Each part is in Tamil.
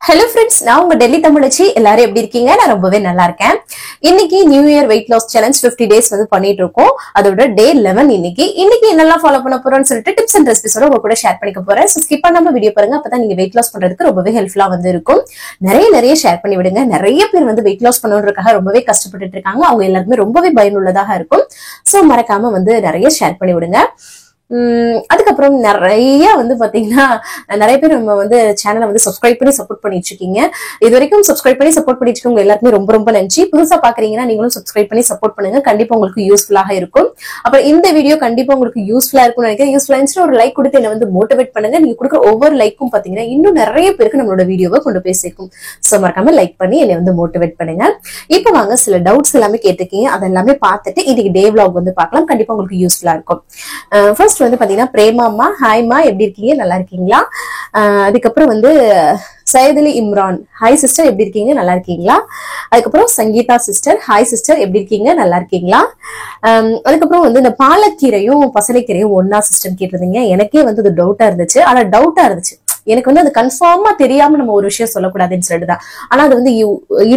Hello friends, நான் உங்க டெல்லி தமிழச்சி. எல்லாரும் எப்படி இருக்கீங்க? நான் ரொம்பவே நல்லா இருக்கேன். இன்னைக்கு new year weight loss challenge 50 days வந்து பண்ணிட்டு இருக்கோம். அதோட டே 11 இன்னைக்கு என்னெல்லாம் ஃபாலோ பண்ண போறோம்னு சொல்லிட்டு டிப்ஸ் அண்ட் ரெசிபிஸோட உங்க கூட ஷேர் பண்ணிக்க போறேன். சோ ஸ்கிப் பண்ணாம வீடியோ பாருங்க. அப்பதான் நீங்க வெயிட் லாஸ் பண்றதுக்கு ரொம்பவே ஹெல்ப்ஃபுல்லா வந்து இருக்கும். நிறைய ஷேர் பண்ணி விடுங்க. நிறைய பேர் வந்து வெயிட் லாஸ் பண்ணணுன்றதுக்காக ரொம்பவே கஷ்டப்பட்டுட்டு இருக்காங்க. அவங்க எல்லாருமே ரொம்பவே பயனுள்ளதாக இருக்கும். சோ மறக்காம வந்து நிறைய ஷேர் பண்ணி விடுங்க. அதுக்கப்புறம் நிறைய வந்து பாத்தீங்கன்னா நிறைய பேர் நம்ம வந்து சேனலை வந்து சப்ஸ்கிரைப் பண்ணி சப்போர்ட் பண்ணிட்டு இருக்கீங்க. இது வரைக்கும் சப்ஸ்கிரைப் பண்ணி சப்போர்ட் பண்ணிட்டு இருக்கவங்க எல்லாருக்குமே ரொம்ப நன்றி. புதுசா பாக்குறீங்கன்னா நீங்களும் சப்ஸ்கிரைப் பண்ணி சப்போர்ட் பண்ணுங்க. கண்டிப்பா உங்களுக்கு யூஸ்ஃபுல்லாக இருக்கும். அப்புறம் இந்த வீடியோ கண்டிப்பா உங்களுக்கு யூஸ்ஃபுல்லா இருக்கும்னு நினைக்கிறேன். யூஸ்ஃபுல்லா இருந்துச்சுன்னா ஒரு லைக் கொடுத்து என்ன வந்து மோட்டிவேட் பண்ணுங்க. நீங்க கொடுக்குற ஒவ்வொரு லைக்கும் பாத்தீங்கன்னா இன்னும் நிறைய பேருக்கு நம்மளோட வீடியோவை கொண்டு போய் சேர்க்கும். சோ மறக்காம லைக் பண்ணி என்னை வந்து மோட்டிவேட் பண்ணுங்க. இப்ப வாங்க சில டவுட்ஸ் எல்லாமே கேட்டிருக்கீங்க. அதெல்லாமே பார்த்துட்டு இன்னைக்கு டே vlog வந்து பார்க்கலாம். கண்டிப்பா உங்களுக்கு யூஸ்ஃபுல்லா இருக்கும். ஃபர்ஸ்ட் வந்து பாத்தீங்கன்னா பிரேமாமா, ஹாய்மா, எப்படி இருக்கீங்க? நல்லா இருக்கீங்களா? அதுக்கப்புறம் வந்து சையதுலி இம்ரான், ஹாய் சிஸ்டர், எப்படி இருக்கீங்க? நல்லா இருக்கீங்களா? அதுக்கப்புறம் சங்கீதா சிஸ்டர், ஹாய் சிஸ்டர், எப்படி இருக்கீங்க? நல்லா இருக்கீங்களா? அதுக்கப்புறம் வந்து இந்த பாலக்கீரையும் பசலைக்கீரையும் ஒன்னா சிஸ்டர் கேட்டிருந்தீங்க. எனக்கே வந்து அது டவுட்டா இருந்துச்சு. எனக்கு வந்து அது கன்ஃபார்மா தெரியாம நம்ம ஒரு விஷயம் சொல்லக்கூடாதுன்னு சொல்லிட்டுதான். ஆனா அது வந்து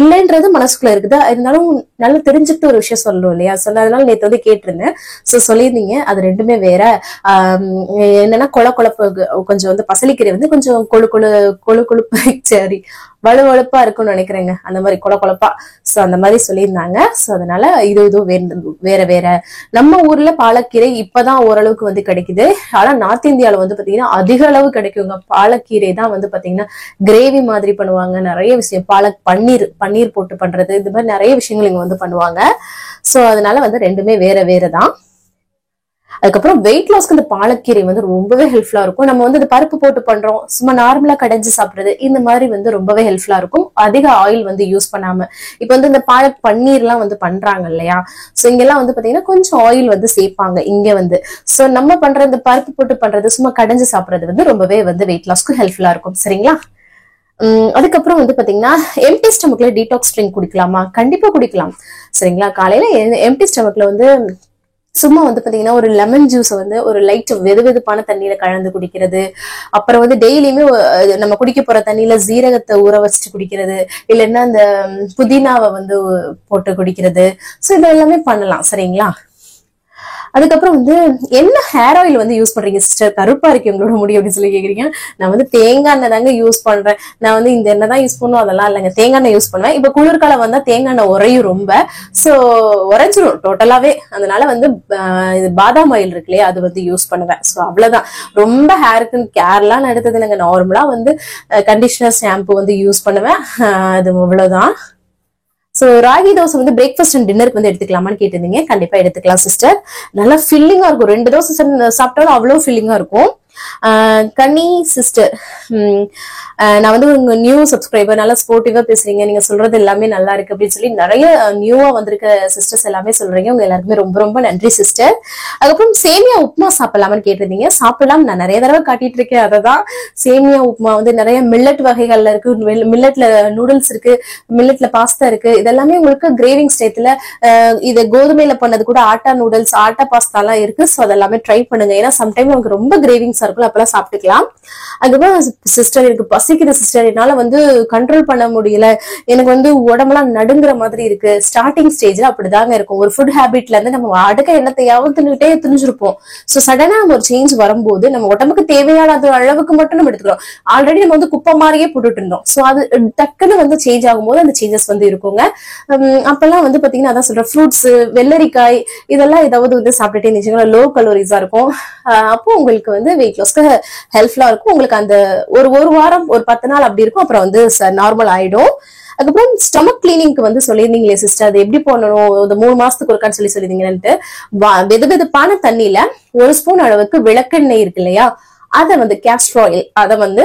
இல்லைன்றது மனசுக்குள்ள இருக்குது. இருந்தாலும் நல்லா தெரிஞ்சுக்கிட்டு ஒரு விஷயம் சொல்லணும் இல்லையா? சொன்னதுனால நேற்று வந்து கேட்டிருந்தேன். சோ சொல்லியிருந்தீங்க அது ரெண்டுமே வேற. என்னன்னா கொழப்பு கொஞ்சம் வந்து பசலிக்கீரை வந்து கொஞ்சம் கொழுப்பு சரி வலுவழுப்பா இருக்கும்னு நினைக்கிறேங்க. அந்த மாதிரி கொழப்பா. சோ அந்த மாதிரி சொல்லியிருந்தாங்க. சோ அதனால இதுவும் வேற. நம்ம ஊர்ல பாலக்கீரை இப்பதான் ஓரளவுக்கு வந்து கிடைக்குது. ஆனா நார்த் இந்தியால வந்து பாத்தீங்கன்னா அதிக அளவு கிடைக்குங்க. பாலக்கீரை தான் வந்து பாத்தீங்கன்னா கிரேவி மாதிரி பண்ணுவாங்க. நிறைய விஷயம் பன்னீர் போட்டு பண்றது, இந்த மாதிரி நிறைய விஷயங்கள் இங்க வந்து பண்ணுவாங்க. சோ அதனால வந்து ரெண்டுமே வேறதான். அதுக்கப்புறம் வெயிட் லாஸ்க்கு இந்த பாலக்கீரை வந்து ரொம்பவே ஹெல்ப்ஃபுல்லா இருக்கும். நம்ம வந்து இந்த பருப்பு போட்டு பண்றோம், சும்மா நார்மலா கடைஞ்சு சாப்பிடுறது, இந்த மாதிரி வந்து ரொம்பவே ஹெல்ப்ஃபுல்லா இருக்கும். அதிக ஆயில் வந்து யூஸ் பண்ணாம. இப்ப வந்து இந்த பாலக் பன்னீர் எல்லாம் வந்து பண்றாங்க இல்லையா? சோ இங்கெல்லாம் வந்து பாத்தீங்கன்னா கொஞ்சம் ஆயில் வந்து சேர்ப்பாங்க இங்க வந்து. சோ நம்ம பண்ற இந்த பருப்பு போட்டு பண்றது, சும்மா கடைஞ்சு சாப்பிடுறது வந்து ரொம்பவே வந்து வெயிட் லாஸ்க்கு ஹெல்ப்ஃபுல்லா இருக்கும். சரிங்களா? அதுக்கப்புறம் வந்து பாத்தீங்கன்னா எம்டி ஸ்டமக்ல டீடாக்ஸ் ட்ரிங்க் குடிக்கலாமா? கண்டிப்பா குடிக்கலாம். சரிங்களா? காலையில எம்டி ஸ்டமக்ல வந்து சும்மா வந்து பாத்தீங்கன்னா ஒரு லெமன் ஜூஸ் வந்து ஒரு லைட் வெதுவெதுப்பான தண்ணியில கலந்து குடிக்கிறது. அப்புறம் வந்து டெய்லியுமே நம்ம குடிக்க போற தண்ணியில ஜீரகத்தை ஊற வச்சுட்டு குடிக்கிறது, இல்லைன்னா அந்த புதினாவை வந்து போட்டு குடிக்கிறது. சோ இது எல்லாமே பண்ணலாம். சரிங்களா? அதுக்கப்புறம் வந்து என்ன ஹேர் ஆயில் வந்து யூஸ் பண்றீங்க சிஸ்டர்? கருப்பா இருக்கு உங்களோட முடி அப்படின்னு சொல்லி கேக்குறீங்க. நான் வந்து தேங்காய் எண்ணெய் தாங்க யூஸ் பண்றேன். நான் வந்து இந்த எண்ணெய் தான் யூஸ் பண்ணுவோம் அதெல்லாம் இல்லைங்க. தேங்காய் எண்ணெய் யூஸ் பண்ணுவேன். இப்ப குளிர்காலம் வந்தா தேங்காய் எண்ணெய் உரையும் ரொம்ப. சோ உரைஞ்சிரும் டோட்டலாவே. அதனால வந்து இது பாதாம் ஆயில் இருக்கு இல்லையா, அது வந்து யூஸ் பண்ணுவேன். சோ அவ்வளவுதான். ரொம்ப ஹேருக்குன்னு கேர்லாம் எடுத்தது இல்லைங்க. நார்மலா வந்து கண்டிஷனர் ஷாம்பு வந்து யூஸ் பண்ணுவேன். அது அவ்வளவுதான். சோ ராகி தோசை வந்து பிரேக்ஃபாஸ்ட் அண்ட் டின்னருக்கு வந்து எடுத்துக்கலாமான்னு கேட்டிருந்தீங்க. கண்டிப்பா எடுத்துக்கலாம் சிஸ்டர். நல்லா ஃபில்லிங்கா இருக்கும். 2 தோசை சாப்பிட்டாலும் அவ்வளவு ஃபில்லிங்கா இருக்கும். கனி சிஸ்டர், நான் வந்து உங்க நியூ சப்ஸ்கிரைபர், நல்லா ஸ்போர்ட்டிவா பேசுறீங்க, நீங்க சொல்றது எல்லாமே நல்லா இருக்கு அப்படின்னு சொல்லி நிறைய நியூவா வந்திருக்க சிஸ்டர்ஸ் எல்லாமே சொல்றீங்க. உங்க எல்லாருக்குமே ரொம்ப நன்றி சிஸ்டர். அதுக்கப்புறம் சேமியா உப்புமா சாப்பிடலாமான்னு கேட்டிருந்தீங்க. சாப்பிடலாம். நான் நிறைய தடவை காட்டிட்டு இருக்கேன். அததான் சேமியா உப்புமா வந்து நிறைய மில்லட் வகைகள்ல இருக்கு. மில்லட்ல நூடுல்ஸ் இருக்கு, மில்லட்ல பாஸ்தா இருக்கு. இதெல்லாமே உங்களுக்கு கிரேவிங் ஸ்டேட்ல இது கோதுமையில பண்ணது கூட ஆட்டா நூடுல்ஸ், ஆட்டா பாஸ்தா எல்லாம் இருக்கு. சோ அதெல்லாமே ட்ரை பண்ணுங்க. ஏன்னா சம்டைம் நமக்கு ரொம்ப கிரேவிங்ஸா இருக்கும், அப்பெல்லாம் சாப்பிட்டுக்கலாம். அதுக்கப்புறம் சிஸ்டர் எனக்கு பசிக்குது சிஸ்டர், என்னால வந்து கண்ட்ரோல் பண்ண முடியல, எனக்கு வந்து உடம்பெல்லாம் நடுங்குற மாதிரி இருக்கு. ஸ்டார்டிங் ஸ்டேஜ்ல அப்படிதாங்க இருக்கும். ஒரு ஃபுட் ஹேபிட்ல இருந்து நம்ம அடுக்க எண்ணத்தையாவது தின்னுட்டே திணிஞ்சிருப்போம். சோ சடனா நம்ம ஒரு சேஞ்ச் வரும்போது நம்ம உடம்புக்கு தேவையான அளவுக்கு மட்டும் நம்ம எடுத்துக்கிறோம். ஆல்ரெடி நம்ம வந்து குப்பை மாதிரியே போட்டுட்டு இருந்தோம். சோ அது டக்குன்னு வந்து சேஞ்ச் ஆகும்போது அந்த சேஞ்சஸ் வந்து இருக்குங்க. அப்பெல்லாம் வந்து பாத்தீங்கன்னா அதான் சொல்றேன், ஃப்ரூட்ஸ், வெள்ளரிக்காய் இதெல்லாம் ஏதாவது வந்து சாப்பிட்டுட்டே இருந்துச்சுங்களா, லோ கலோரிஸா இருக்கும். அப்போ உங்களுக்கு வந்து வெயிட் லாஸ்க்கு ஹெல்ப்ஃபுல்லா இருக்கும். உங்களுக்கு அந்த ஒரு வாரம் ஒரு 10 நாள் அப்படி இருக்கும். அப்புறம் வந்து நார்மல் ஆயிடும். அதுக்கப்புறம் ஸ்டமக் கிளீனிங்க்கு வந்து சொல்லியிருந்தீங்களே சிஸ்டர், அது எப்படி பண்ணணும், இந்த 3 மாசத்துக்கு ஒருக்கான்னு சொல்லியிருந்தீங்கன்ட்டு, வெதுவெதுப்பான தண்ணியில 1 ஸ்பூன் அளவுக்கு விளக்கெண்ணெய் இருக்கு இல்லையா, அதை வந்து கேஸ்டர் ஆயில் அதை வந்து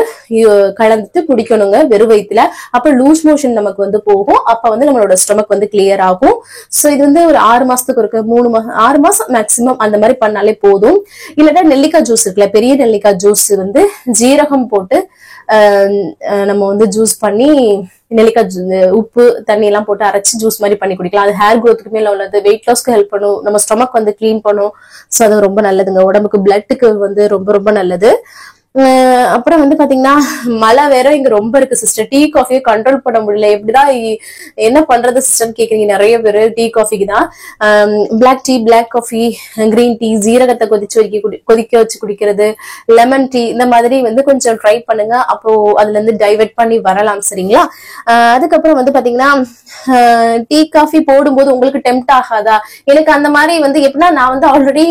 கலந்துட்டு குடிக்கணுங்க வெறும் வயிற்றுல. அப்ப லூஸ் மோஷன் நமக்கு வந்து போகும். அப்ப வந்து நம்மளோட ஸ்டொமக் வந்து கிளியர் ஆகும். சோ இது வந்து ஒரு 6 மாசத்துக்கு இருக்கு, 6 மாசம் மேக்சிமம் அந்த மாதிரி பண்ணாலே போதும். இல்லைன்னா நெல்லிக்காய் ஜூஸ் இருக்குல்ல, பெரிய நெல்லிக்காய் ஜூஸ் வந்து ஜீரகம் போட்டு நம்ம வந்து ஜூஸ் பண்ணி, நெல்லிக்காய் உப்பு தண்ணி எல்லாம் போட்டு அரைச்சு ஜூஸ் மாதிரி பண்ணி குடிக்கலாம். அது ஹேர் க்ரோத்துக்கு மேல உள்ளது, வெயிட் லாஸ்க்கு ஹெல்ப் பண்ணும், நம்ம ஸ்டொமக் வந்து கிளீன் பண்ணும். சோ அது ரொம்ப நல்லதுங்க. உடம்புக்கு பிளட்டுக்கு வந்து ரொம்ப நல்லது. அப்புறம் வந்து பாத்தீங்கன்னா மழை வேற இங்க ரொம்ப இருக்கு சிஸ்டர். டீ காஃபியை கண்ட்ரோல் பண்ண முடியல. எப்படிதான் என்ன பண்றது சிஸ்டர் கேக்குறீங்க நிறைய பேரு. டீ காஃபிக்கு தான் black tea, black coffee, green tea, ஜீரகத்தை கொதிக்க வச்சு குடிக்கிறது, லெமன் டீ, இந்த மாதிரி வந்து கொஞ்சம் ட்ரை பண்ணுங்க. அப்போ அதுல இருந்து டைவர்ட் பண்ணி வரலாம். சரிங்களா? அதுக்கப்புறம் வந்து பாத்தீங்கன்னா டீ காஃபி போடும்போது உங்களுக்கு டெம்ட் ஆகாதா? எனக்கு அந்த மாதிரி வந்து எப்படின்னா நான் வந்து ஆல்ரெடி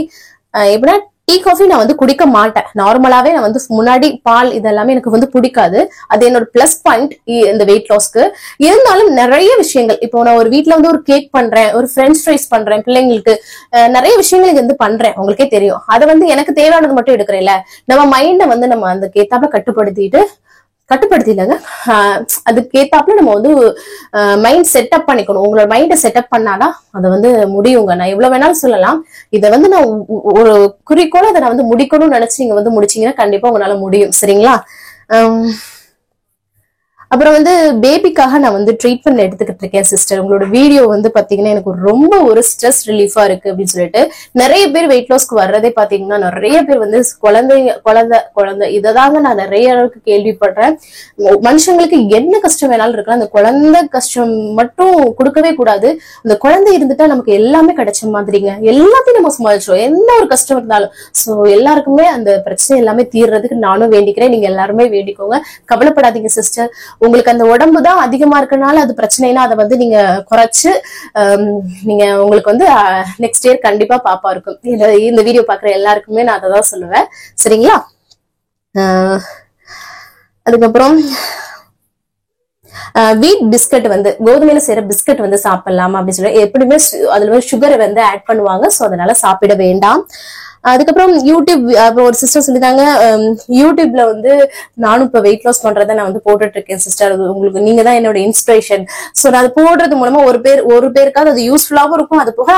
எப்படின்னா டீ காஃபி நான் வந்து குடிக்க மாட்டேன். நார்மலாவே நான் வந்து முன்னாடி பால் இதெல்லாமே எனக்கு வந்து பிடிக்காது. அது என்னோட பிளஸ் பாயிண்ட் இந்த வெயிட் லாஸ்க்கு. இருந்தாலும் நிறைய விஷயங்கள், இப்போ நான் ஒரு வீட்டுல வந்து ஒரு கேக் பண்றேன், ஒரு பிரெஞ்ச் ஃப்ரைஸ் பண்றேன் பிள்ளைங்களுக்கு, நிறைய விஷயங்கள் இங்க வந்து பண்றேன். உங்களுக்கே தெரியும். அதை வந்து எனக்கு தேவையானது மட்டும் எடுக்கிறேன்ல. நம்ம மைண்டை வந்து நம்ம அந்த கேத்தாப்புல கட்டுப்படுத்திலங்க அதுக்கு ஏத்தாப்புல நம்ம வந்து மைண்ட் செட்டப் பண்ணிக்கணும். உங்களோட மைண்டை செட்டப் பண்ணாதான் அதை வந்து முடியுங்க. நான் எவ்வளவு வேணாலும் சொல்லலாம். இதை வந்து நான் ஒரு குறிக்கோளை அதை நான் வந்து முடிக்கணும்னு நினைச்சு நீங்க வந்து முடிச்சீங்கன்னா கண்டிப்பா உங்களால முடியும். சரிங்களா? அப்புறம் வந்து பேபிக்காக நான் வந்து ட்ரீட்மெண்ட் எடுத்துக்கிட்டு இருக்கேன் சிஸ்டர். உங்களோட வீடியோ வந்து பாத்தீங்கன்னா எனக்கு ரொம்ப ஒரு ஸ்ட்ரெஸ் ரிலீஃபா இருக்கு அப்படின்னு சொல்லிட்டு நிறைய பேர் வெயிட் லாஸ்க்கு வர்றதே பாத்தீங்கன்னா நிறைய பேர் வந்து குழந்தை இததாங்க நான் நிறைய அளவுக்கு கேள்விப்படுறேன். மனுஷங்களுக்கு என்ன கஷ்டம் வேணாலும் இருக்கலாம், அந்த குழந்தை கஷ்டம் மட்டும் கொடுக்கவே கூடாது. அந்த குழந்தை இருந்துட்டா நமக்கு எல்லாமே கிடைச்ச மாதிரிங்க. எல்லாத்தையும் நம்ம சமாளிச்சோம், என்ன ஒரு கஷ்டம் இருந்தாலும். சோ எல்லாருக்குமே அந்த பிரச்சனை எல்லாமே தீர்றதுக்கு நானும் வேண்டிக்கிறேன். நீங்க எல்லாருமே வேண்டிக்கோங்க. கவலைப்படாதீங்க சிஸ்டர். உங்களுக்கு அந்த உடம்பு தான் அதிகமா இருக்கனால அது பிரச்சனைனா அதை வந்து நீங்க குறைச்சு நீங்க உங்களுக்கு வந்து நெக்ஸ்ட் இயர் கண்டிப்பா பாப்பா இருக்கும். இந்த வீடியோ பாக்குற எல்லாருக்குமே நான் அதை தான் சொல்லுவேன். சரிங்களா? அதுக்கப்புறம் வீட் பிஸ்கட் வந்து கோதுமையில செய்யற பிஸ்கட் வந்து சாப்பிடலாமா அப்படின்னு சொல்லி எப்படியுமே அதுல வந்து சுகரை வந்து ஆட் பண்ணுவாங்க. சோ அதனால சாப்பிட வேண்டாம். அதுக்கப்புறம் யூடியூப் ஒரு சிஸ்டர் சொல்லிட்டாங்க, யூடியூப்ல வந்து நானும் இப்ப வெயிட் லாஸ் பண்றதை நான் வந்து போட்டுட்டு இருக்கேன் சிஸ்டர். உங்களுக்கு நீங்க தான் என்னோட இன்ஸ்பிரேஷன். சோ நான் அதை போடுறது மூலமா ஒரு பேருக்காவது அது யூஸ்ஃபுல்லாவும் இருக்கும். அது போக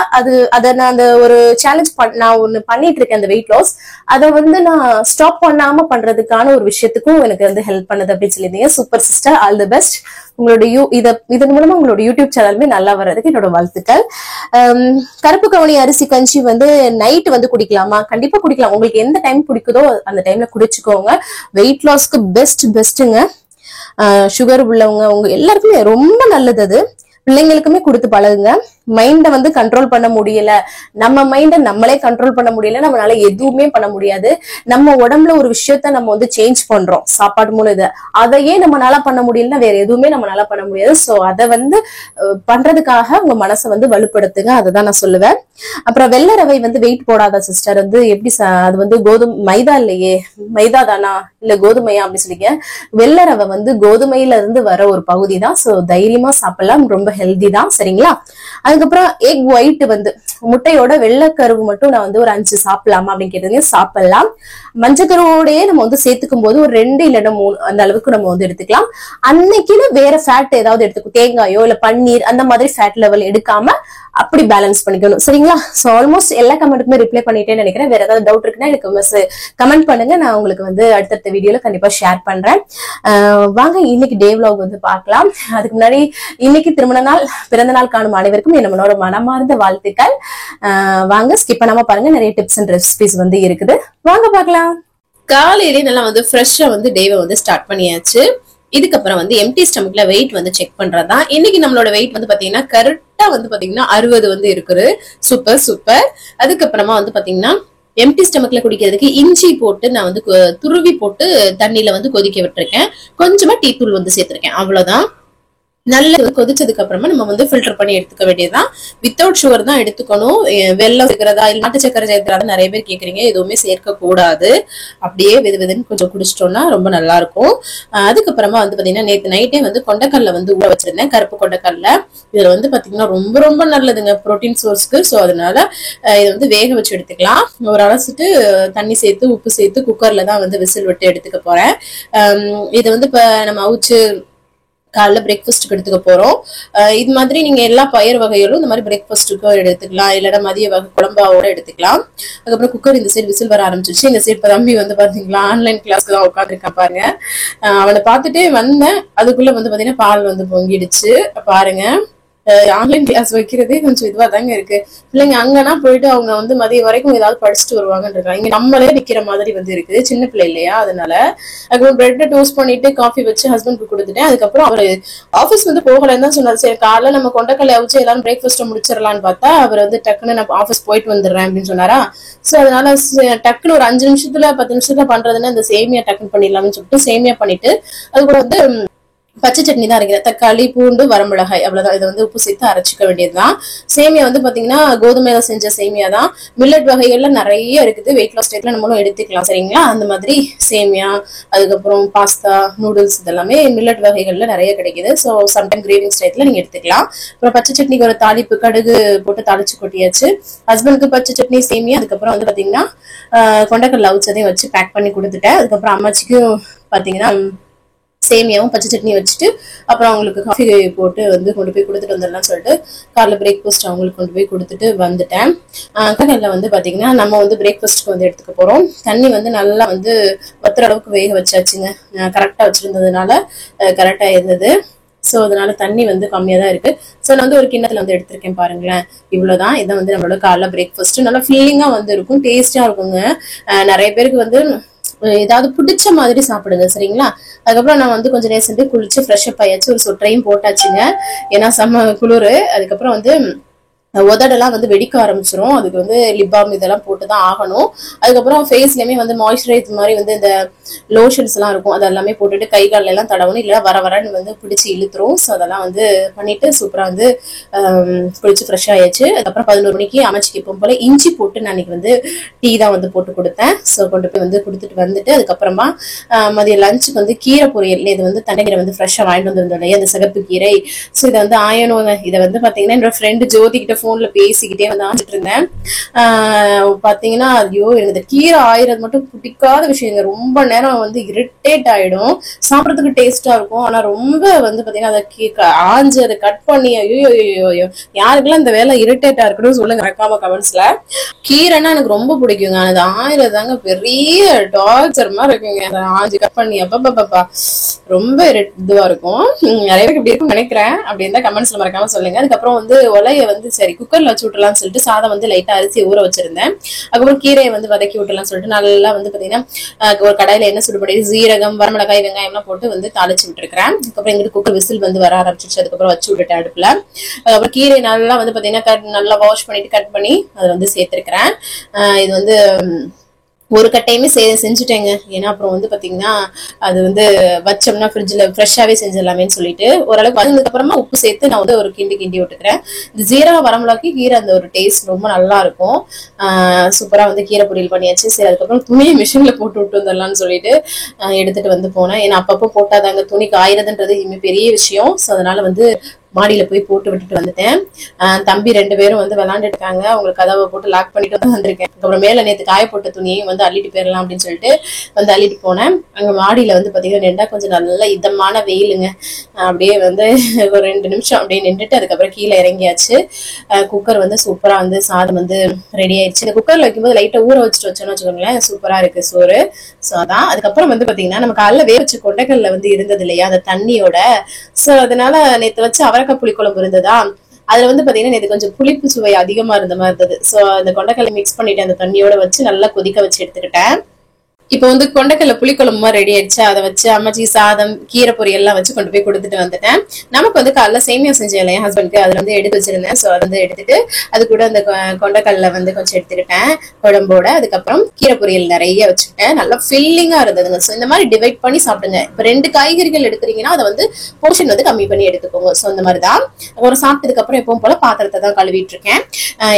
அதை நான் அந்த ஒரு சேலஞ்ச் நான் ஒண்ணு பண்ணிட்டு இருக்கேன். அந்த வெயிட் லாஸ் அதை வந்து நான் ஸ்டாப் பண்ணாம பண்றதுக்கான ஒரு விஷயத்துக்கும் எனக்கு வந்து ஹெல்ப் பண்ணுது அப்படின்னு சொல்லியிருந்தீங்க. Super sister, all the best. உங்களோட இதன் மூலமா உங்களோட யூடியூப் சேனலுமே நல்லா வர்றதுக்கு என்னோட வாழ்த்துக்கள். கருப்பு கவுனி அரிசி கஞ்சி வந்து நைட் வந்து குடிக்கலாமா? கண்டிப்பா குடிக்கலாம். உங்களுக்கு எந்த டைம் குடிக்குதோ அந்த டைம்ல குடிச்சுக்கோங்க. வெயிட் லாஸ்க்கு பெஸ்ட்டுங்க. சுகர் உள்ளவங்க உங்க எல்லாருக்குமே ரொம்ப நல்லது. அது பிள்ளைங்களுக்குமே கொடுத்து பழகுங்க. மைண்டை வந்து கண்ட்ரோல் பண்ண முடியல, நம்ம மைண்டை நம்மளே கண்ட்ரோல் பண்ண முடியல, நம்மளால எதுவுமே பண்ண முடியாது. நம்ம உடம்புல ஒரு விஷயத்த நம்ம வந்து சேஞ்ச் பண்றோம் சாப்பாடு மூலம். இதை அதையே நம்மளால பண்ண முடியலன்னா வேற எதுவுமே நம்மளால பண்ண முடியாது. சோ அதை வந்து பண்றதுக்காக உங்க மனசை வந்து வலுப்படுத்துங்க. அதுதான் நான் சொல்லுவேன். அப்புறம் வெள்ளை ரவை வந்து வெயிட் போடாத சிஸ்டர். வந்து எப்படி அது வந்து மைதா இல்லையே, மைதா தானா இல்ல கோதுமையா அப்படின்னு சொல்லிங்க. வெள்ளை ரவை வந்து கோதுமையில இருந்து வர ஒரு பகுதி தான். சோ தைரியமா சாப்பிடலாம், ரொம்ப ஹெல்தி தான். சரிங்களா? அதுக்கப்புறம் எக் ஒயிட் வந்து முட்டையோட வெள்ளைக்கருவு மட்டும் நான் வந்து ஒரு 5 சாப்பிடலாமா அப்படின்னு கேட்டீங்க. சாப்பிடலாம். மஞ்சக்கருவோடயே நம்ம வந்து சேர்த்துக்கும் போது ஒரு 2 இல்லைன்னா 3 அந்த அளவுக்கு நம்ம வந்து எடுத்துக்கலாம். அன்னைக்குன்னு வேற ஃபேட் ஏதாவது எடுத்துக்கும், தேங்காயோ இல்ல பன்னீர் அந்த மாதிரி ஃபேட் லெவல் எடுக்காம அப்படி பேலன்ஸ் பண்ணிக்கணும். சரிங்களா? சோ ஆல்மோஸ்ட் எல்லா கமெண்ட்டுக்குமே ரிப்ளை பண்ணிட்டேன்னு நினைக்கிறேன். வேற ஏதாவது டவுட் இருக்குன்னா எனக்கு கமெண்ட் பண்ணுங்க. நான் உங்களுக்கு வந்து அடுத்தடுத்த வீடியோல கண்டிப்பா ஷேர் பண்றேன். வாங்க இன்னைக்கு டே vlog வந்து பார்க்கலாம். அதுக்கு முன்னாடி இன்னைக்கு பிறந்த நாள் காணும் அனைவருக்கும் என்னோட மனமார்ந்த வாழ்த்துக்கள். வாங்க ஸ்கிப் பண்ணாம பாருங்க, நிறைய டிப்ஸ் அண்ட் ரெசிபிஸ் வந்து இருக்குது. வாங்க பார்க்கலாம். காலையிலேயே நல்லா வந்து ஃப்ரெஷ்ஷா வந்து டேவை வந்து ஸ்டார்ட் பண்ணியாச்சு. இதுக்கப்புறம் வந்து எம்டி ஸ்டமக்ல வெயிட் வந்து செக் பண்றதுதான். இன்னைக்கு நம்மளோட வெயிட் வந்து பாத்தீங்கன்னா கரெக்டா வந்து பாத்தீங்கன்னா 60 வந்து இருக்குது. சூப்பர். அதுக்கப்புறமா வந்து பாத்தீங்கன்னா எம்டி ஸ்டமக்ல குடிக்கிறதுக்கு இஞ்சி போட்டு நான் வந்து துருவி போட்டு தண்ணியில வந்து கொதிக்க விட்டுருக்கேன். கொஞ்சமா டீ தூள் வந்து சேர்த்திருக்கேன். அவ்வளவுதான். நல்ல கொதிச்சதுக்கு அப்புறமா நம்ம வந்து ஃபில்டர் பண்ணி எடுத்துக்க வேண்டியதுதான். வித்தவுட் சுகர் தான் எடுத்துக்கணும். வெள்ளம் சேர்க்கிறதா இல்ல நாட்டு சக்கரை சேர்க்கிறதா நிறைய பேர் கேக்குறீங்க. எதுவுமே சேர்க்க கூடாது. அப்படியே வெதுன்னு கொஞ்சம் குடிச்சிட்டோம்னா ரொம்ப நல்லா இருக்கும். அதுக்கப்புறமா வந்து பாத்தீங்கன்னா நேத்து நைட்டே வந்து கொண்டைக்கல்ல வந்து ஊற வச்சிருந்தேன், கருப்பு கொண்டைக்கல்ல. இதுல வந்து பாத்தீங்கன்னா ரொம்ப நல்லதுங்க புரோட்டீன் சோர்ஸ்க்கு. சோ அதனால இதை வந்து வேக வச்சு எடுத்துக்கலாம். ஒரு அலசிட்டு தண்ணி சேர்த்து உப்பு சேர்த்து குக்கர்ல தான் வந்து விசில் விட்டு எடுத்துக்க போறேன். இது வந்து இப்ப நம்ம அவிச்சு காலைல பிரேக்ஃபாஸ்ட்டுக்கு எடுத்துக்க போறோம். இது மாதிரி நீங்க எல்லா பயிர் வகைகளும் இந்த மாதிரி பிரேக்ஃபாஸ்ட்டுக்கும் எடுத்துக்கலாம், இல்லைன்னா மதிய வகை குழம்பாவோட எடுத்துக்கலாம். அதுக்கப்புறம் குக்கர் இந்த சைடு விசில் வர ஆரம்பிச்சிருச்சு. இந்த சைடு தம்பி வந்து பாத்தீங்களா ஆன்லைன் கிளாஸ்க்கு தான் உட்காந்துருக்கான் பாருங்க. அவனை பார்த்துட்டே வந்தேன், அதுக்குள்ள வந்து பாத்தீங்கன்னா பால் வந்து பொங்கிடுச்சு பாருங்க. ஆன்லைன் கிளாஸ் வைக்கிறதே கொஞ்சம் இதுவா தாங்க இருக்கு. பிள்ளைங்க அங்கன்னா போயிட்டு அவங்க வந்து மதியம் வரைக்கும் ஏதாவது படிச்சுட்டு வருவாங்கன்றாங்க. இங்க நம்மளே நிக்கிற மாதிரி வந்து இருக்குது, சின்ன பிள்ளை இல்லையா, அதனால அதுக்கப்புறம் பிரெட்டை டோஸ்ட் பண்ணிட்டு காஃபி வச்சு ஹஸ்பண்ட்க்கு கொடுத்துட்டேன். அதுக்கப்புறம் அவரு ஆஃபீஸ் வந்து போகலன்னு தான் சொன்னாரு. சரி காலைல நம்ம கொண்டக்கல்லை அவிச்சு எல்லாரும் பிரேக்ஃபாஸ்ட்டை முடிச்சிடலான்னு பார்த்தா அவர் வந்து டக்குன்னு நான் ஆஃபீஸ் போயிட்டு வந்துடுறேன் அப்படின்னு சொன்னாரா. சோ அதனால டக்குன்னு ஒரு 5 நிமிஷத்துல 10 நிமிஷத்துல பண்றதுன்னா இந்த சேமியா டக்குன்னு பண்ணிடலாம்னு சொல்லிட்டு சேமியா பண்ணிட்டு அது கூட வந்து பச்சை சட்னி தான் அரைக்கிறேன். தக்காளி, பூண்டு, வரமிளகாய், அவ்வளவுதான். இதை வந்து உப்பு சேர்த்து அரைச்சிக்க வேண்டியதுதான். சேமியா வந்து பாத்தீங்கன்னா கோதுமையில செஞ்ச சேமியா தான். மில்லட் வகைகள்ல நிறைய இருக்குது, வெயிட் லாஸ் டைப்ல நம்மளும் எடுத்துக்கலாம் சரிங்களா. அந்த மாதிரி சேமியா, அதுக்கப்புறம் பாஸ்தா, நூடுல்ஸ் இதெல்லாமே மில்லட் வகைகள்ல நிறைய கிடைக்குது. ஸோ சம்டைம் கிரேவிங்ஸ் டைப்ல நீங்க எடுத்துக்கலாம். அப்புறம் பச்சை சட்னிக்கு ஒரு தாளிப்பு, கடுகு போட்டு தாளிச்சு கொட்டியாச்சு. ஹஸ்பண்டுக்கு பச்சை சட்னி, சேமியா, அதுக்கப்புறம் வந்து பாத்தீங்கன்னா கொண்டக்கடலை அவிச்சதையும் வச்சு பேக் பண்ணி கொடுத்துட்டேன். அதுக்கப்புறம் அம்மாச்சிக்கும் பாத்தீங்கன்னா சேமியாவும் பச்சை சட்னி வச்சுட்டு அப்புறம் அவங்களுக்கு காஃபி போட்டு வந்து கொண்டு போய் கொடுத்துட்டு வந்துடலாம்னு சொல்லிட்டு காலைல பிரேக்ஃபாஸ்ட் அவங்களுக்கு கொண்டு போய் கொடுத்துட்டு வந்துட்டேன். கடல்ல வந்து பாத்தீங்கன்னா நம்ம வந்து பிரேக்ஃபாஸ்ட்க்கு வந்து எடுத்துக்க போறோம். தண்ணி வந்து நல்லா வந்து வத்துற அளவுக்கு வேக வச்சாச்சுங்க. கரெக்டா வச்சிருந்ததுனால கரெக்டா இருந்தது. ஸோ அதனால தண்ணி வந்து கம்மியா தான் இருக்கு. ஸோ நான் வந்து ஒரு கிண்ணத்துல வந்து எடுத்திருக்கேன் பாருங்களேன். இவ்வளவுதான். இதை வந்து நம்மளோட காலைல பிரேக்ஃபாஸ்ட் நல்லா ஃபீலிங்கா வந்து இருக்கும், டேஸ்டா இருக்குங்க. நிறைய பேருக்கு வந்து ஏதாவது பிடிச்ச மாதிரி சாப்பிடுங்க சரிங்களா. அதுக்கப்புறம் நான் வந்து கொஞ்சம் நேரம் சென்று குளிச்சு ஃப்ரெஷ் அப் ஆயாச்சு, ஒரு சொற்றையும் போட்டாச்சுங்க. ஏன்னா செம்ம குளிர். அதுக்கப்புறம் வந்து உதடெல்லாம் வந்து வெடிக்க ஆரம்பிச்சிரும். அதுக்கு வந்து லிப்பாம் இதெல்லாம் போட்டுதான் ஆகணும். அதுக்கப்புறம் ஃபேஸ்லயுமே வந்து மாய்ஸ்சரைஸ் மாதிரி வந்து இந்த லோஷன்ஸ் எல்லாம் இருக்கும், அதெல்லாமே போட்டுட்டு கை கால எல்லாம் தடவணும், இல்லைன்னா வரன்னு வந்து பிடிச்சி இழுத்துரும். ஸோ அதெல்லாம் வந்து பண்ணிட்டு சூப்பரா வந்து குளிச்சு ஃப்ரெஷ் ஆயாச்சு. அதுக்கப்புறம் 11 மணிக்கு அமைச்சிக்கு இப்போ போல இஞ்சி போட்டு நான் இன்னைக்கு வந்து டீ தான் வந்து போட்டு கொடுத்தேன். ஸோ கொண்டு போய் வந்து கொடுத்துட்டு வந்துட்டு அதுக்கப்புறமா மதியம் லஞ்சுக்கு வந்து கீரை பொரியல். இது வந்து தண்டைக்கீரை வந்து ஃப்ரெஷ்ஷா வாங்கிட்டு வந்திருந்தோம் இல்லையா, அந்த சிகப்பு கீரை. ஸோ இதை வந்து ஆயணுங்க. இதை வந்து பாத்தீங்கன்னா என்னோட ஃப்ரெண்டு ஜோதி கிட்ட போன்ல பேசிக்கிட்டே வந்து ஆஞ்சிட்டு இருந்தேன். பாத்தீங்கன்னா ஐயோ எனக்கு இந்த கீரை ஆயிரம் மட்டும் பிடிக்காத விஷயங்க. ரொம்ப நேரம் வந்து இரிட்டேட் ஆயிடும். சாப்பிடறதுக்கு டேஸ்டா இருக்கும், ஆனா ரொம்ப வந்து பாத்தீங்கன்னா அதை ஆஞ்சு அதை கட் பண்ணி ஐயோ யாருக்கெல்லாம் இந்த வேலை இரிட்டேட்டா இருக்கணும் சொல்லுங்க மறக்காம கமெண்ட்ஸ்ல. கீரைன்னா எனக்கு ரொம்ப பிடிக்குங்க. அது ஆயிரம் தாங்க பெரிய டார்ச்சர் மாதிரி இருக்குங்க. அதை ஆஞ்சு கட் பண்ணி அப்பப்பா ரொம்ப இதுவா இருக்கும். நிறைய பேருக்கு இப்படி இருக்கும்னு நினைக்கிறேன். அப்படி இருந்தா கமெண்ட்ஸ்ல மறக்காம சொல்லுங்க. அதுக்கப்புறம் வந்து ஒலைய வந்து சரி குக்கர்ல வச்சு விட்டுலாம்னு சொல்லிட்டு சாதம் வந்து லைட்டா அரிசி ஊற வச்சிருந்தேன். அதுக்கப்புறம் கீரையை வந்து வதக்கி விட்டுலாம் சொல்லிட்டு நல்லா வந்து பாத்தீங்கன்னா ஒரு கடாயில எண்ணெய் சுடு பண்ணி சீரகம், வரமிளகாய், வெங்காயம் எல்லாம் போட்டு வந்து தாளிச்சு விட்டுருக்கேன். அதுக்கப்புறம் எங்கிட்ட குக்கர் விசில் வந்து வர ஆரம்பிச்சிருச்சு. அதுக்கப்புறம் வச்சு விட்டுட்டேன் அடுப்புல. அதுக்கப்புறம் கீரை நல்லா வந்து பாத்தீங்கன்னா நல்லா வாஷ் பண்ணிட்டு கட் பண்ணி அதை வந்து சேர்த்திருக்கிறேன். இது வந்து ஒரு கட்டையுமே செஞ்சுட்டேங்க. ஏன்னா அப்புறம் வந்து பாத்தீங்கன்னா அது வந்து வச்சோம்னா ஃப்ரிட்ஜ்ல ஃப்ரெஷ்ஷாவே செஞ்சிடலாமேன்னு சொல்லிட்டு ஓரளவுக்கு வந்ததுக்கு அப்புறமா உப்பு சேர்த்து நான் வந்து ஒரு கிண்டி விட்டுக்கிறேன். இந்த ஜீரக வரமிளகாய்க்கு கீரை அந்த ஒரு டேஸ்ட் ரொம்ப நல்லா இருக்கும். சூப்பரா வந்து கீரை பொரியல் பண்ணியாச்சு. சரி அதுக்கப்புறம் துணியை மிஷின்ல போட்டு விட்டு வந்துடலாம்னு சொல்லிட்டு எடுத்துட்டு வந்து போனேன். ஏன்னா அப்பப்போ போட்டாதாங்க துணி காயறதுன்றது இனிமே பெரிய விஷயம். ஸோ அதனால வந்து மாடியில போய் போட்டு விட்டுட்டு வந்துட்டேன். தம்பி 2 பேரும் வந்து விளையாண்டுட்டு இருக்காங்க. அவங்களுக்கு கதவை போட்டு லாக் பண்ணிட்டு வந்து வந்திருக்கேன். அப்புறம் மேல நேற்று காயப்போட்ட துணியையும் வந்து அள்ளிட்டு போயிடலாம் அப்படின்னு சொல்லிட்டு வந்து அள்ளிட்டு போனேன். அங்க மாடியில வந்து பாத்தீங்கன்னா நின்றா கொஞ்சம் நல்ல இதமான வெயிலுங்க. அப்படியே வந்து ஒரு 2 நிமிஷம் அப்படியே நின்றுட்டு அதுக்கப்புறம் கீழே இறங்கியாச்சு. குக்கர் வந்து சூப்பரா வந்து சாதம் வந்து ரெடி ஆயிடுச்சு. இந்த குக்கர்ல வைக்கும்போது லைட்டா ஊற வச்சுட்டு வச்சோன்னு வச்சுக்கோங்களேன், சூப்பரா இருக்கு சோறு. ஸோ அதான். அதுக்கப்புறம் வந்து பாத்தீங்கன்னா நம்ம காலைல வேக வச்ச கொண்டைக்கல்ல வந்து இருந்தது இல்லையா அந்த தண்ணியோட. ஸோ அதனால நேற்று வச்சு அவரைக்காய் புளிக்குழம்பு இருந்ததா, அதுல வந்து பாத்தீங்கன்னா இது கொஞ்சம் புளிப்பு சுவை அதிகமா இருந்த மாதிரி இருந்தது. சோ அந்த கொண்டைக்கல்லை மிக்ஸ் பண்ணிட்டு அந்த தண்ணியோட வச்சு நல்லா கொதிக்க வச்சு எடுத்துக்கிட்டேன். இப்போ வந்து கொண்டைக்கல்ல புளிக்குழம்புமா ரெடி ஆயிடுச்சு. அதை வச்சு அம்மாச்சி சாதம், கீரை பொரியல் எல்லாம் வச்சு கொண்டு போய் கொடுத்துட்டு வந்துட்டேன். நமக்கு வந்து காலைல சேமியா செஞ்சேன் இல்லையா ஹஸ்பண்ட்க்கு, அதுல வந்து எடுத்து வச்சிருந்தேன். ஸோ அதை வந்து எடுத்துட்டு அது கூட அந்த கொண்டைக்கல்ல வந்து கொஞ்சம் எடுத்துக்கிட்டேன் குழம்போட. அதுக்கப்புறம் கீரை பொரியல் நிறைய வச்சுக்கிட்டேன். நல்லா ஃபில்லிங்கா இருந்ததுங்க. ஸோ இந்த மாதிரி டிவைட் பண்ணி சாப்பிடுங்க. இப்போ 2 காய்கறிகள் எடுக்கிறீங்கன்னா அதை வந்து போர்ஷன் வந்து கம்மி பண்ணி எடுத்துக்கோங்க. ஸோ இந்த மாதிரி தான் ஒரு சாப்பிட்டதுக்கு அப்புறம் எப்பவும் போல பாத்திரத்தை தான் கழுவிட்டு இருக்கேன்.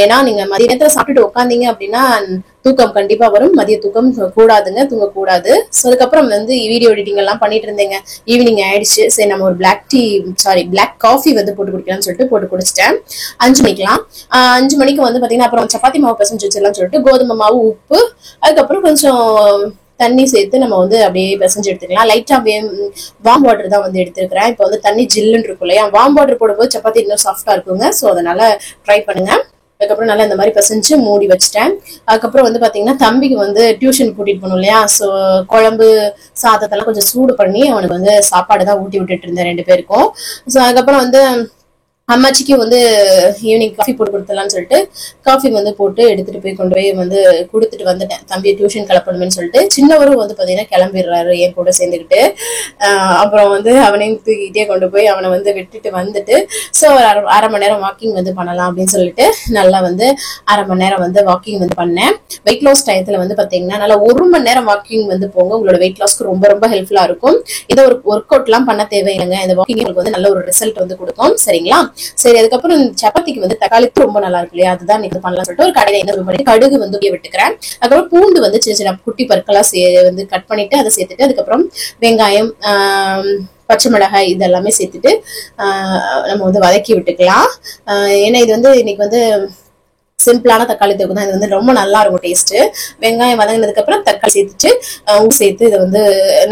ஏன்னா நீங்க மதிய நேரத்துல சாப்பிட்டுட்டு உட்காந்தீங்க அப்படின்னா தூக்கம் கண்டிப்பா வரும். மதிய தூக்கம் கூடாதுங்க, தூங்கக்கூடாது. ஸோ அதுக்கப்புறம் வந்து வீடியோ எடிட்டிங் எல்லாம் பண்ணிட்டு இருந்தேங்க. ஈவினிங் ஆயிடுச்சு. சரி நம்ம ஒரு பிளாக் காஃபி வந்து போட்டு குடிக்கலாம்னு சொல்லிட்டு போட்டு குடிச்சிட்டேன். 5 மணிக்கெல்லாம் 5 மணிக்கு வந்து பாத்தீங்கன்னா அப்புறம் சப்பாத்தி மாவு பிசைஞ்சு வச்சிடலாம்னு சொல்லிட்டு கோதுமை மாவு, உப்பு, அதுக்கப்புறம் கொஞ்சம் தண்ணி சேர்த்து நம்ம வந்து அப்படியே பிசைஞ்சு எடுத்துக்கலாம். லைட்டா வார்ம் வாட்டர் தான் வந்து எடுத்துருக்கிறேன். இப்போ வந்து தண்ணி ஜில்லுன்னு இருக்கும் இல்லையா, வார்ம் வாட்டர் போடும்போது சப்பாத்தி இன்னும் சாஃப்டா இருக்குங்க. ஸோ அதனால ட்ரை பண்ணுங்க. அதுக்கப்புறம் நல்லா இந்த மாதிரி பிசைஞ்சு மூடி வச்சுட்டேன். அதுக்கப்புறம் வந்து பாத்தீங்கன்னா தம்பிக்கு வந்து டியூஷன் கூட்டிட்டு போகணும் இல்லையா. ஸோ குழம்பு சாதத்தெல்லாம் கொஞ்சம் சூடு பண்ணி அவனுக்கு வந்து சாப்பாடு தான் ஊட்டி விட்டுட்டு இருந்தேன் 2 பேருக்கும். ஸோ அதுக்கப்புறம் வந்து அம்மாச்சிக்கு வந்து ஈவினிங் காஃபி போட்டு கொடுத்துடலாம்னு சொல்லிட்டு காஃபி வந்து போட்டு எடுத்துட்டு போய் கொண்டு போய் வந்து கொடுத்துட்டு வந்துட்டேன். தம்பியை டியூஷன் கிளப்பணும்னு சொல்லிட்டு சின்னவரும் வந்து பாத்தீங்கன்னா கிளம்பிடுறாரு என் கூட சேர்ந்துக்கிட்டு. அப்புறம் வந்து அவனையும் தூக்கிட்டே கொண்டு போய் அவனை வந்து விட்டுட்டு வந்துட்டு ஸோ ஒரு அரை மணி நேரம் வாக்கிங் வந்து பண்ணலாம் அப்படின்னு சொல்லிட்டு நல்லா வந்து அரை மணி நேரம் வந்து வாக்கிங் வந்து பண்ணேன். வெயிட் லாஸ் டயத்துல வந்து பாத்தீங்கன்னா நல்லா 1 மணி நேரம் வாக்கிங் வந்து போங்க, உங்களோட வெயிட் லாஸ்க்கு ரொம்ப ரொம்ப ஹெல்ப்ஃபுல்லா இருக்கும். இதை ஒரு ஒர்க் அவுட் எல்லாம் பண்ண தேவையில்லைங்க, இந்த வாக்கிங் உங்களுக்கு வந்து நல்ல ஒரு ரிசல்ட் வந்து கொடுக்கும். சரிங்களா? சரி, அதுக்கப்புறம் சப்பாத்திக்கு வந்து தக்காளி ரொம்ப நல்லா இருக்கு இல்லையா, அதுதான் நீங்க பண்ணலாம் சொல்லிட்டு ஒரு கடையில என்ன பண்ணி கடுகு வந்து விட்டுக்கிறேன். அதுக்கப்புறம் பூண்டு வந்து சின்ன சின்ன குட்டி பற்களா வந்து கட் பண்ணிட்டு அதை சேர்த்துட்டு அதுக்கப்புறம் வெங்காயம் பச்சை மிளகாய் இதெல்லாமே சேர்த்துட்டு நம்ம வந்து வதக்கி விட்டுக்கலாம். ஏன்னா இது வந்து இன்னைக்கு வந்து சிம்பிளான தக்காளி தொக்கு தான். இது வந்து ரொம்ப நல்லா இருக்கும் டேஸ்ட். வெங்காயம் வதங்கினதுக்கு அப்புறம் தக்காளி சேர்த்துட்டு உப்பு சேர்த்து இதை வந்து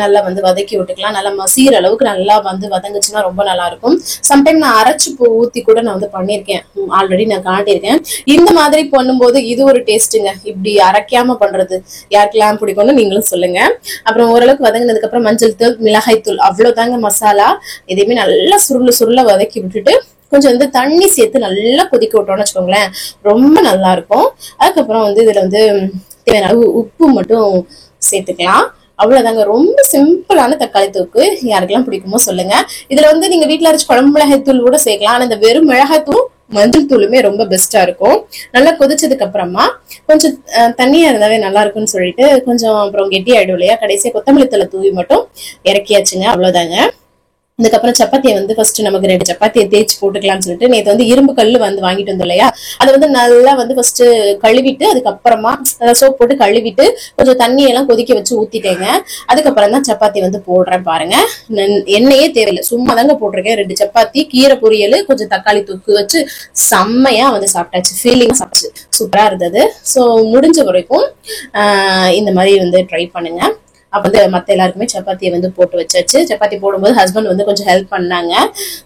நல்லா வந்து வதக்கி விட்டுக்கலாம். நல்லா மசீர அளவுக்கு நல்லா வந்து வதங்குச்சுன்னா ரொம்ப நல்லா இருக்கும். சம்டைம் நான் அரைச்சு ஊத்தி கூட நான் வந்து பண்ணியிருக்கேன், ஆல்ரெடி நான் காட்டியிருக்கேன். இந்த மாதிரி பண்ணும்போது இது ஒரு டேஸ்ட்டுங்க. இப்படி அரைக்காம பண்றது யாருக்கெல்லாம் பிடிக்கும்னு நீங்களும் சொல்லுங்க. அப்புறம் ஓரளவுக்கு வதங்கினதுக்கு அப்புறம் மஞ்சள் தூள் மிளகாய் தூள் அவ்வளவுதாங்க மசாலா. எதையுமே நல்லா சுருள வதக்கி விட்டுட்டு கொஞ்சம் வந்து தண்ணி சேர்த்து நல்லா கொதிக்க விட்டோம்னு வச்சுக்கோங்களேன், ரொம்ப நல்லா இருக்கும். அதுக்கப்புறம் வந்து இதுல வந்து தேவையான அளவு உப்பு மட்டும் சேர்த்துக்கலாம். அவ்வளவுதாங்க, ரொம்ப சிம்பிளான தக்காளி தொக்கு. யாருக்கெல்லாம் பிடிக்குமோ சொல்லுங்க. இதுல வந்து நீங்க வீட்டுல அரைச்சு குழம்பு மிளகாய் தூள் கூட சேர்க்கலாம். ஆனா இந்த வெறும் மிளகாய் தூள் மஞ்சள் தூளுமே ரொம்ப பெஸ்டா இருக்கும். நல்லா கொதிச்சதுக்கு அப்புறமா கொஞ்சம் தண்ணியா இருந்தாவே நல்லா இருக்கும்னு சொல்லிட்டு கொஞ்சம் அப்புறம் கெட்டி ஆயிடும் இல்லையா, கடைசியா கொத்தமல்லி தழை தூவி மட்டும் இறக்கியாச்சுங்க. அவ்வளவுதாங்க. அதுக்கப்புறம் சப்பாத்தியை வந்து ஃபர்ஸ்ட் நமக்கு 2 சப்பாத்தியை தேய்ச்சி போட்டுக்கலாம்னு சொல்லிட்டு நேற்று வந்து இரும்பு கல் வந்து வாங்கிட்டு வந்தோம் இல்லையா, அதை வந்து நல்லா வந்து ஃபர்ஸ்ட் கழுவிட்டு அதுக்கப்புறமா சோப் போட்டு கழுவிட்டு கொஞ்சம் தண்ணியெல்லாம் கொதிக்க வச்சு ஊத்திட்டேங்க. அதுக்கப்புறம் தான் சப்பாத்தி வந்து போடுறேன் பாருங்க. எண்ணெயே தேவையில்லை, சும்மா தாங்க போட்டிருக்கேன். 2 சப்பாத்தி, கீரை பொரியல், கொஞ்சம் தக்காளி தொக்கு வச்சு செம்மையா வந்து சாப்பிட்டாச்சு. ஃபீலிங்கா சாப்பிச்சு சூப்பரா இருந்தது. ஸோ முடிஞ்ச வரைக்கும் இந்த மாதிரி வந்து ட்ரை பண்ணுங்க. அப்ப வந்து மத்த எல்லாருக்குமே சப்பாத்தியை வந்து போட்டு வச்சாச்சு. சப்பாத்தி போடும்போது ஹஸ்பண்ட் வந்து கொஞ்சம் ஹெல்ப் பண்ணாங்க.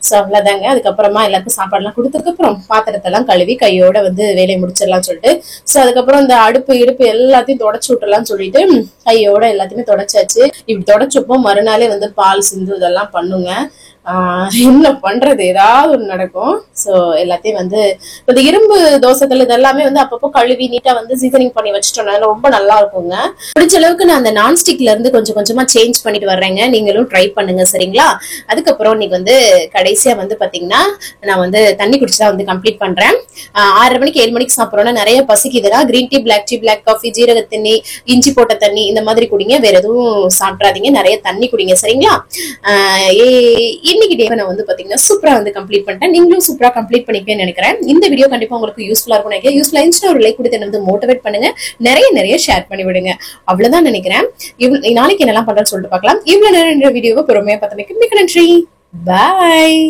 ஸோ அவ்வளவுதாங்க. அதுக்கப்புறமா எல்லாருக்கும் சாப்பாடுலாம் கொடுத்ததுக்கு அப்புறம் பாத்திரத்தை எல்லாம் கழுவி கையோட வந்து வேலையை முடிச்சிடலாம்னு சொல்லிட்டு ஸோ அதுக்கப்புறம் இந்த அடுப்பு இடுப்பு எல்லாத்தையும் தொடச்சு விட்டுலாம்னு சொல்லிட்டு கையோட எல்லாத்தையுமே தொடச்சாச்சு. இப்படி தொடச்சப்போ மறுநாளே வந்து பால் சிந்து இதெல்லாம் பண்ணுங்க. என்ன பண்றது, ஏதாவது ஒண்ணு நடக்கும். சோ எல்லாத்தையும் வந்து இந்த இரும்பு தோசைகள் இதெல்லாமே வந்து அப்பப்போ கழுவி நீட்டா வந்து சீசனிங் பண்ணி வச்சுட்டோம்னா ரொம்ப நல்லா இருக்குங்க. முடிஞ்ச அளவுக்கு நான் அந்த நான்ஸ்டிக்ல இருந்து கொஞ்சம் கொஞ்சமா சேஞ்ச் பண்ணிட்டு வர்றேங்க. நீங்களும் ட்ரை பண்ணுங்க. சரிங்களா? அதுக்கப்புறம் இன்னைக்கு வந்து கடைசியா வந்து பாத்தீங்கன்னா நான் வந்து தண்ணி குடிச்சுதான் வந்து கம்ப்ளீட் பண்றேன். 6:30 மணிக்கு 7 மணிக்கு சாப்பிட்றோம்னா நிறைய பசிக்குதுன்னா கிரீன் டீ, பிளாக் காஃபி, ஜீரக தண்ணி, இஞ்சி போட்ட தண்ணி இந்த மாதிரி குடிங்க. வேற எதுவும் சாப்பிடாதீங்க, நிறைய தண்ணி குடிங்க. சரிங்களா? இன்னைக்கு டே நான் வந்து பாத்தீங்கன்னா சூப்பரா வந்து கம்ப்ளீட் பண்ணிட்டேன். நீங்களும் சூப்பரா கம்ப்ளீட் பண்ணிப்பேன்னு நினைக்கிறேன். இந்த வீடியோ கண்டிப்பா உங்களுக்கு யூஸ்ஃபுல்லா இருக்கும் நினைக்கிறேன். யூஸ்ஃபுல்லா இருந்துச்சுன்னா ஒரு லைக் கொடுத்து வந்து மோட்டிவேட் பண்ணுங்க, நிறைய ஷேர் பண்ணி விடுங்க. அவ்வளவுதான் நினைக்கிறேன். நாளைக்கு என்னெல்லாம் பண்றேன்னு சொல்லிட்டு பார்க்கலாம். இவ்வளவு நேரம் இந்த வீடியோவை பொறுமையா பார்த்தமைக்கு மிக்க நன்றி. பாய்.